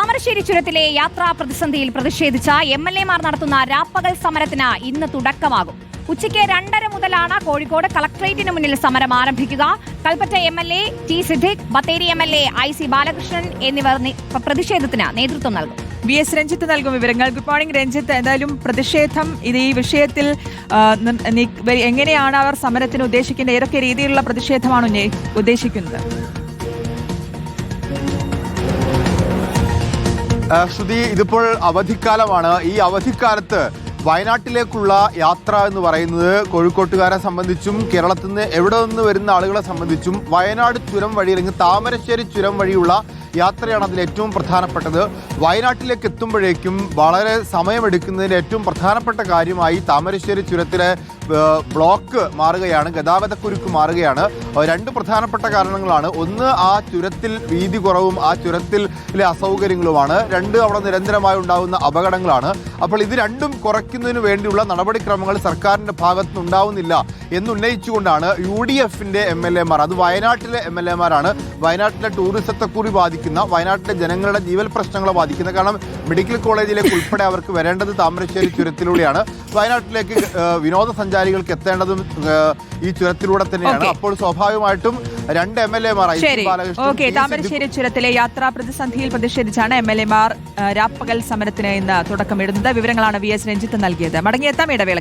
താമരശ്ശേരി ചുരത്തിലെ യാത്രാ പ്രതിസന്ധിയിൽ പ്രതിഷേധിച്ച എംഎൽഎമാർ നടത്തുന്ന രാപ്പകൽ സമരത്തിന് ഇന്ന് തുടക്കമാകും. ഉച്ചയ്ക്ക് 2:30 മുതലാണ് കോഴിക്കോട് കളക്ടറേറ്റിന് മുന്നിൽ സമരം ആരംഭിക്കുക. Kalpetta MLA T Siddique, Bathery MLA IC Balakrishnan എന്നിവർ പ്രതിഷേധത്തിന് നേതൃത്വം നൽകും. VS രഞ്ജിത്ത് നൽകും വിവരങ്ങൾ. Good morning Ranjith. എന്തായാലും പ്രതിഷേധം ഈ വിഷയത്തിൽ എങ്ങനെയാണ് അവർ സമരത്തിന് ഉദ്ദേശിക്കുന്നത്? ഏതൊക്കെ രീതിയിലുള്ള പ്രതിഷേധമാണ് ഉദ്ദേശിക്കുന്നത്? ശ്രുതി, ഇതിപ്പോൾ അവധിക്കാലമാണ്. ഈ അവധിക്കാലത്ത് വയനാട്ടിലേക്കുള്ള യാത്ര എന്ന് പറയുന്നത് കോഴിക്കോട്ടുകാരെ സംബന്ധിച്ചും കേരളത്തിൽ നിന്ന് എവിടെ നിന്ന് വരുന്ന ആളുകളെ സംബന്ധിച്ചും വയനാട് ചുരം വഴി അല്ലെങ്കിൽ താമരശ്ശേരി ചുരം വഴിയുള്ള യാത്രയാണ് അതിൽ ഏറ്റവും പ്രധാനപ്പെട്ടത്. വയനാട്ടിലേക്ക് എത്തുമ്പോഴേക്കും വളരെ സമയമെടുക്കുന്നതിന് ഏറ്റവും പ്രധാനപ്പെട്ട കാര്യമായി താമരശ്ശേരി ചുരത്തിലെ ബ്ലോക്ക് മാറുകയാണ്, ഗതാഗതക്കുരുക്ക് മാറുകയാണ്. രണ്ട് പ്രധാനപ്പെട്ട കാരണങ്ങളാണ്. ഒന്ന്, ആ ചുരത്തിൽ വീതി കുറവും ആ ചുരത്തിലെ അസൗകര്യങ്ങളുമാണ്. രണ്ട്, അവിടെ നിരന്തരമായി ഉണ്ടാകുന്ന അപകടങ്ങളാണ്. അപ്പോൾ ഇത് രണ്ടും കുറയ്ക്കുന്നതിന് വേണ്ടിയുള്ള നടപടിക്രമങ്ങൾ സർക്കാരിൻ്റെ ഭാഗത്തുനിന്ന് ഉണ്ടാവുന്നില്ല എന്നുന്നയിച്ചുകൊണ്ടാണ് UDFന്റെ MLAമാർ, അത് വയനാട്ടിലെ MLAമാരാണ്, വയനാട്ടിലെ ടൂറിസത്തെ കൂടി ബാധിക്കുന്ന, വയനാട്ടിലെ ജനങ്ങളുടെ ജീവൽ പ്രശ്നങ്ങളെ ബാധിക്കുന്ന. കാരണം മെഡിക്കൽ കോളേജിലേക്ക് ഉൾപ്പെടെ അവർക്ക് വരേണ്ടത് താമരശ്ശേരി ചുരത്തിലൂടെയാണ്. വയനാട്ടിലേക്ക് വിനോദസഞ്ചാരികൾക്ക് എത്തേണ്ടതും ഈ ചുരത്തിലൂടെ തന്നെയാണ്. അപ്പോൾ സ്വാഭാവികമായിട്ടും രണ്ട് MLAമാർ താമരശ്ശേരി ചുരത്തിലെ യാത്രാ പ്രതിസന്ധിയിൽ പ്രതിഷേധിച്ചാണ് MLAമാർ രാപ്പകൽ സമരത്തിന് ഇന്ന് തുടക്കമിടുന്നത്. വിവരങ്ങളാണ് VS രഞ്ജിത്ത് നൽകിയത്. മടങ്ങിയെത്താം ഇടവേള.